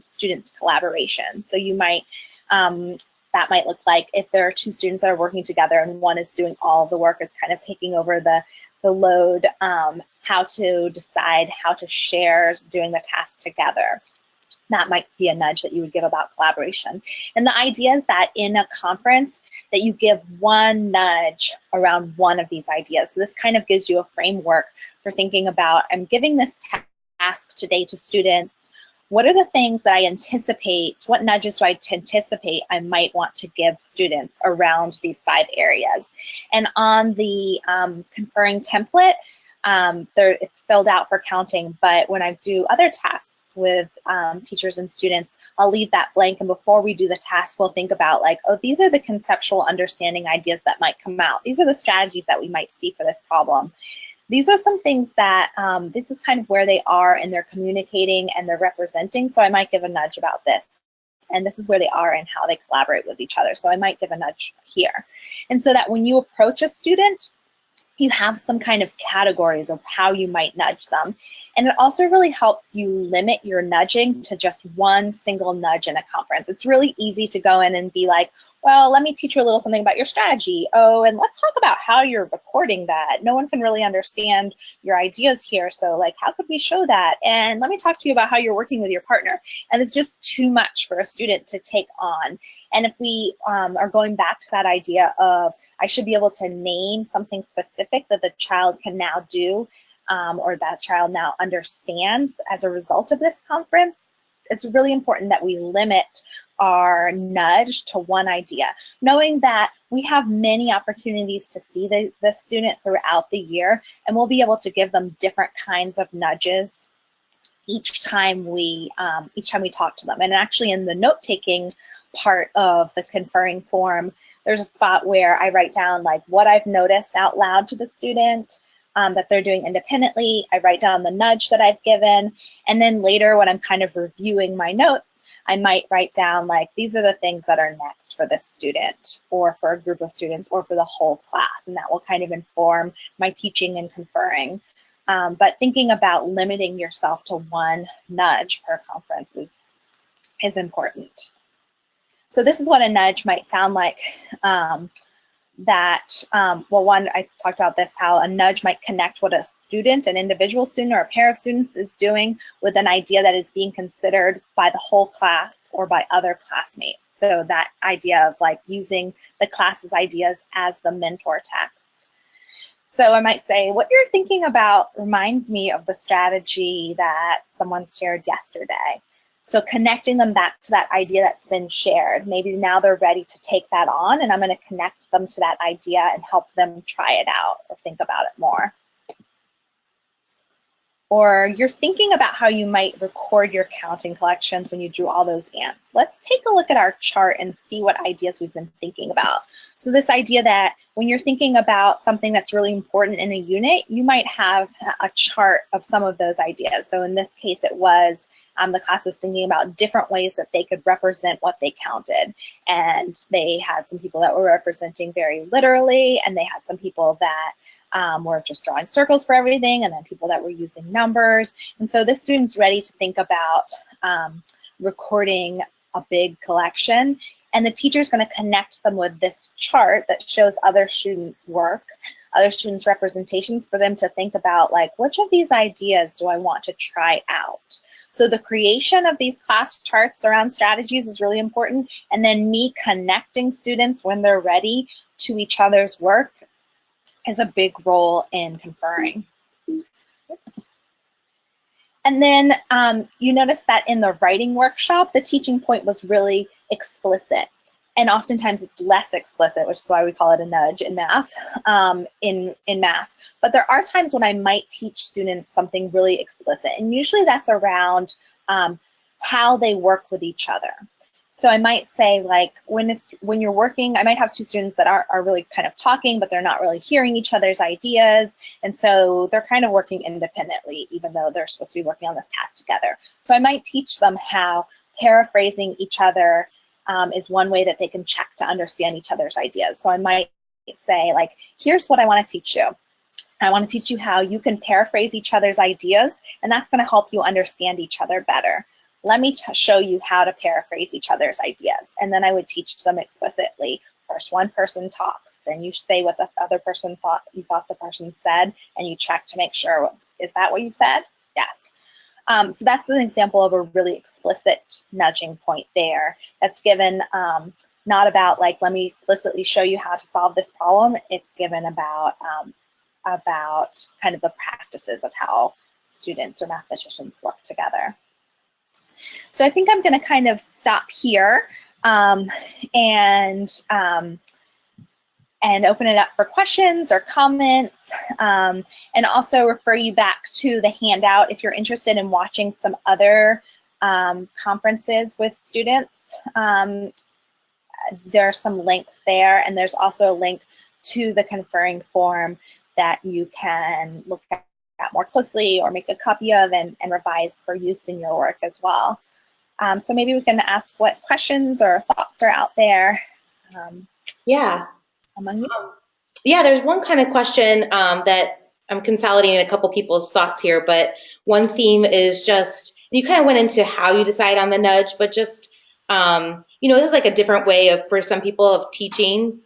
students' collaboration. So you might, that might look like if there are 2 students that are working together and one is doing all the work, it's kind of taking over the load, how to decide how to share doing the task together. That might be a nudge that you would give about collaboration. And the idea is that in a conference that you give one nudge around one of these ideas. So this kind of gives you a framework for thinking about, I'm giving this task today to students. What are the things that I anticipate, what nudges do I anticipate I might want to give students around these 5 areas? And on the conferring template, it's filled out for counting, but when I do other tasks with teachers and students, I'll leave that blank, and before we do the task, we'll think about, like, oh, these are the conceptual understanding ideas that might come out. These are the strategies that we might see for this problem. These are some things that, this is kind of where they are, and they're communicating and they're representing, so I might give a nudge about this. and this is where they are and how they collaborate with each other. So I might give a nudge here. And so that when you approach a student, you have some kind of categories of how you might nudge them. And it also really helps you limit your nudging to just one single nudge in a conference. It's really easy to go in and be like, well, let me teach you a little something about your strategy. Oh, and let's talk about how you're recording that. No one can really understand your ideas here. So like, how could we show that? And let me talk to you about how you're working with your partner. And it's just too much for a student to take on. And if we are going back to that idea of, I should be able to name something specific that the child can now do, or that child now understands as a result of this conference, it's really important that we limit our nudge to one idea, knowing that we have many opportunities to see the student throughout the year, and we'll be able to give them different kinds of nudges each time we talk to them. And actually in the note-taking part of the conferring form, there's a spot where I write down like what I've noticed out loud to the student that they're doing independently. I write down the nudge that I've given, and then later when I'm kind of reviewing my notes, I might write down like, these are the things that are next for this student or for a group of students or for the whole class, and that will kind of inform my teaching and conferring. But thinking about limiting yourself to one nudge per conference is important. So this is what a nudge might sound like. Well, one, I talked about this, how a nudge might connect what a student, an individual student or a pair of students is doing with an idea that is being considered by the whole class or by other classmates. So that idea of like using the class's ideas as the mentor text. So I might say, what you're thinking about reminds me of the strategy that someone shared yesterday. So connecting them back to that idea that's been shared. Maybe now they're ready to take that on, and I'm going to connect them to that idea and help them try it out or think about it more. Or you're thinking about how you might record your counting collections when you drew all those ants. Let's take a look at our chart and see what ideas we've been thinking about. So this idea that when you're thinking about something that's really important in a unit, you might have a chart of some of those ideas. So in this case, it was the class was thinking about different ways that they could represent what they counted. And they had some people that were representing very literally, and they had some people that were just drawing circles for everything, and then people that were using numbers. And so this student's ready to think about recording a big collection, and the teacher's going to connect them with this chart that shows other students' work, other students' representations, for them to think about like, which of these ideas do I want to try out? So the creation of these class charts around strategies is really important, and then me connecting students when they're ready to each other's work is a big role in conferring. And then you notice that in the writing workshop, the teaching point was really explicit. And oftentimes it's less explicit, which is why we call it a nudge in math, in math. But there are times when I might teach students something really explicit. And usually that's around how they work with each other. So I might say, like, when you're working, I might have two students that are really kind of talking, but they're not really hearing each other's ideas. And so they're kind of working independently, even though they're supposed to be working on this task together. So I might teach them how paraphrasing each other is one way that they can check to understand each other's ideas. So I might say, like, here's what I want to teach you. I want to teach you how you can paraphrase each other's ideas, and that's going to help you understand each other better. Let me show you how to paraphrase each other's ideas. And then I would teach them explicitly. First, one person talks, then you say what the other person thought the person said, and you check to make sure, is that what you said? Yes. So that's an example of a really explicit nudging point there. That's given not about like, let me explicitly show you how to solve this problem. It's given about kind of the practices of how students or mathematicians work together. So I think I'm going to kind of stop here and open it up for questions or comments, and also refer you back to the handout if you're interested in watching some other conferences with students. There are some links there, and there's also a link to the conferring form that you can look at more closely or make a copy of and revise for use in your work as well. So maybe we can ask what questions or thoughts are out there Yeah. among you. Yeah, there's one kind of question that I'm consolidating a couple people's thoughts here, but one theme is just, you kind of went into how you decide on the nudge, but just, this is like a different way of, for some people, of teaching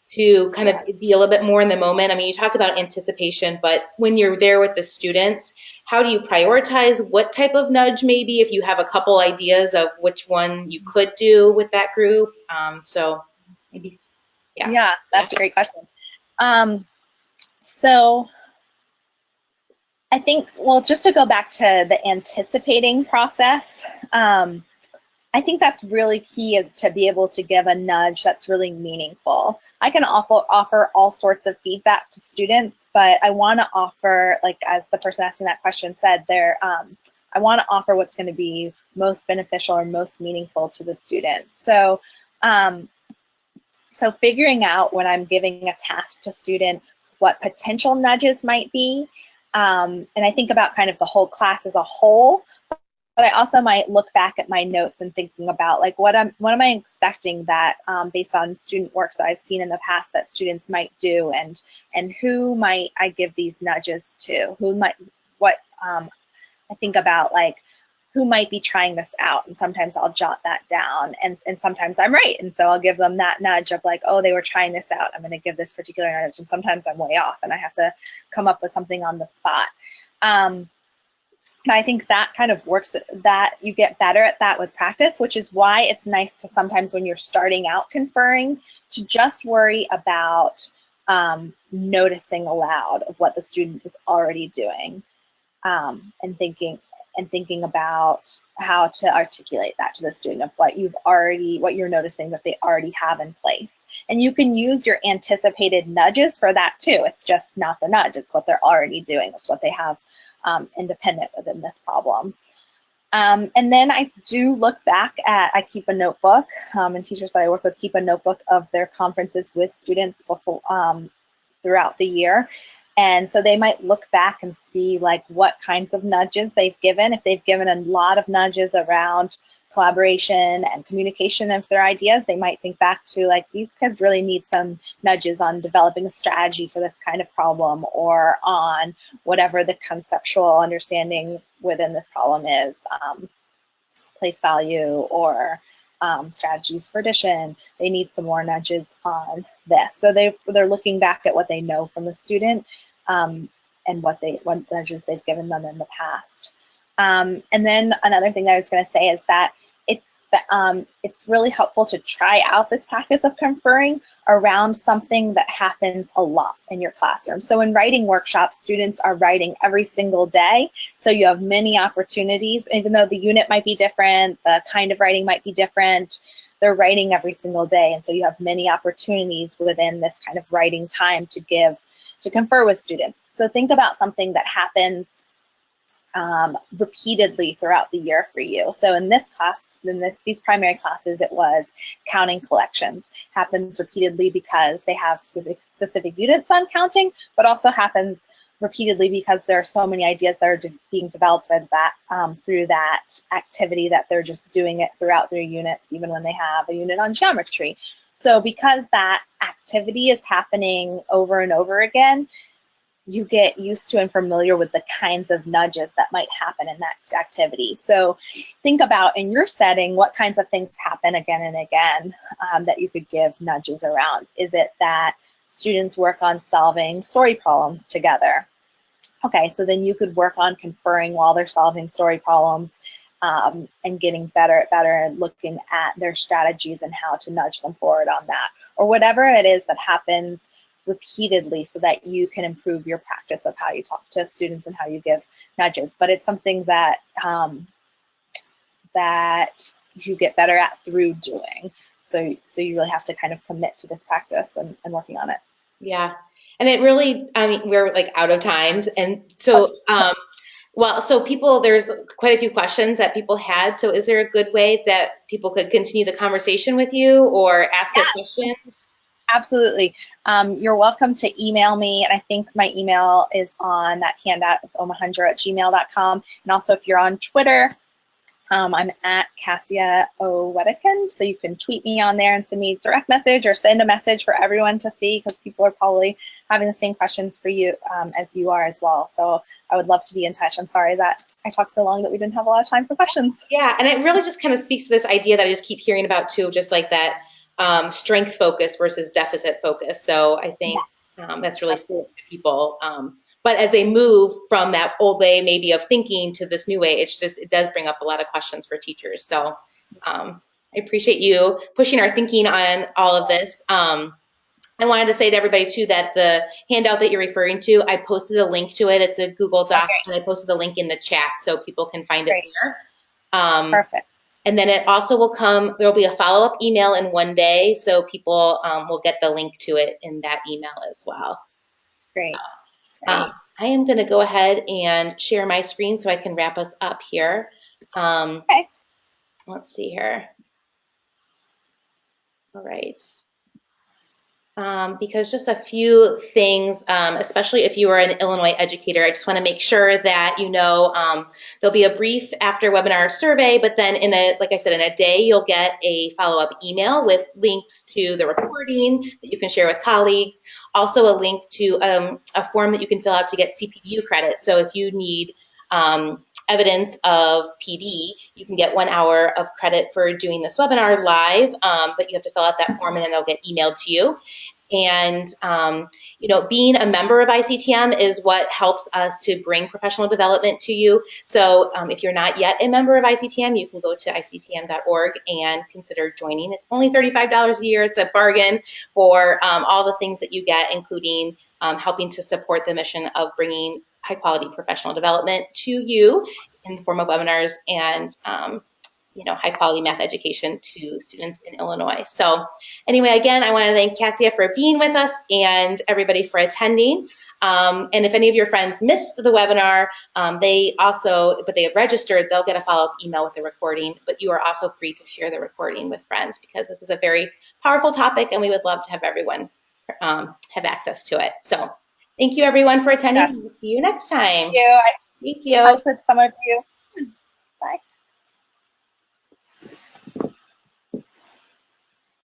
to kind of be a little bit more in the moment. I mean, you talked about anticipation, but when you're there with the students, how do you prioritize what type of nudge, maybe, if you have a couple ideas of which one you could do with that group? So maybe. Yeah, that's a great question. So I think, well, just to go back to the anticipating process, I think that's really key, is to be able to give a nudge that's really meaningful. I can offer all sorts of feedback to students, but I want to offer, like as the person asking that question said, I want to offer what's going to be most beneficial or most meaningful to the students. So so figuring out, when I'm giving a task to students, what potential nudges might be. And I think about kind of the whole class as a whole, but I also might look back at my notes and thinking about, like, what am I expecting that based on student works that I've seen in the past that students might do, and who might I give these nudges to? I think about, like, who might be trying this out, and sometimes I'll jot that down, and sometimes I'm right, and so I'll give them that nudge of, like, oh, they were trying this out, I'm going to give this particular nudge, and sometimes I'm way off and I have to come up with something on the spot. I think that kind of works, that you get better at that with practice, which is why it's nice to sometimes, when you're starting out conferring, to just worry about noticing aloud of what the student is already doing, and thinking about how to articulate that to the student of what you're noticing that they already have in place. And you can use your anticipated nudges for that too. It's just not the nudge, it's what they're already doing. It's what they have independent within this problem. And then I do look back at, I keep a notebook, and teachers that I work with keep a notebook of their conferences with students before, throughout the year. And so they might look back and see, like, what kinds of nudges they've given. If they've given a lot of nudges around collaboration and communication of their ideas, they might think back to, like, these kids really need some nudges on developing a strategy for this kind of problem, or on whatever the conceptual understanding within this problem is, place value or strategies for addition. They need some more nudges on this. So they're looking back at what they know from the student, and what nudges they've given them in the past. And then another thing that I was going to say is that it's really helpful to try out this practice of conferring around something that happens a lot in your classroom. So in writing workshops, students are writing every single day. So you have many opportunities, even though the unit might be different, the kind of writing might be different, they're writing every single day. And so you have many opportunities within this kind of writing time to confer with students. So think about something that happens repeatedly throughout the year for you. So in this class, these primary classes, it was counting collections. Happens repeatedly because they have specific units on counting, but also happens repeatedly because there are so many ideas that are being developed by that, through that activity, that they're just doing it throughout their units, even when they have a unit on geometry. So because that activity is happening over and over again, you get used to and familiar with the kinds of nudges that might happen in that activity. So think about, in your setting, what kinds of things happen again and again that you could give nudges around. Is it that students work on solving story problems together? Okay, so then you could work on conferring while they're solving story problems, and getting better and looking at their strategies and how to nudge them forward on that. Or whatever it is that happens repeatedly, so that you can improve your practice of how you talk to students and how you give nudges. But it's something that that you get better at through doing. So you really have to kind of commit to this practice and working on it. Yeah. And it really, I mean, we're like out of times. And so, there's quite a few questions that people had. So is there a good way that people could continue the conversation with you or ask their questions? Absolutely. You're welcome to email me. And I think my email is on that handout. It's omahunger@gmail.com. And also, if you're on Twitter, I'm at Kassia Wedekind, so you can tweet me on there and send me a direct message or send a message for everyone to see, because people are probably having the same questions for you as you are as well. So I would love to be in touch. I'm sorry that I talked so long that we didn't have a lot of time for questions. Yeah, and it really just kind of speaks to this idea that I just keep hearing about too, just like that strength focus versus deficit focus. So I think that's really Absolutely. to people. But as they move from that old way maybe of thinking to this new way, it does bring up a lot of questions for teachers. So I appreciate you pushing our thinking on all of this. I wanted to say to everybody too that the handout that you're referring to, I posted a link to it. It's a Google Doc, and I posted the link in the chat so people can find it there. Perfect. And then it also will come, there will be a follow-up email in one day, so people will get the link to it in that email as well. Great. I am going to go ahead and share my screen so I can wrap us up here. Okay. Let's see here. All right. Because just a few things, especially if you are an Illinois educator, I just want to make sure that you know there'll be a brief after webinar survey, but then like I said, in a day, you'll get a follow-up email with links to the recording that you can share with colleagues. Also a link to a form that you can fill out to get CPU credit. So if you need evidence of PD, you can get 1 hour of credit for doing this webinar live, but you have to fill out that form and then it'll get emailed to you. And, you know, being a member of ICTM is what helps us to bring professional development to you. So if you're not yet a member of ICTM, you can go to ictm.org and consider joining. It's only $35 a year. It's a bargain for all the things that you get, including helping to support the mission of bringing high quality professional development to you in the form of webinars and you know, high quality math education to students in Illinois. So anyway, again, I want to thank Kassia for being with us and everybody for attending. And if any of your friends missed the webinar, but they have registered, they'll get a follow-up email with the recording, but you are also free to share the recording with friends because this is a very powerful topic and we would love to have everyone have access to it. So thank you everyone for attending. Yes. We'll see you next time. Thank you. Thank you. I with some of you.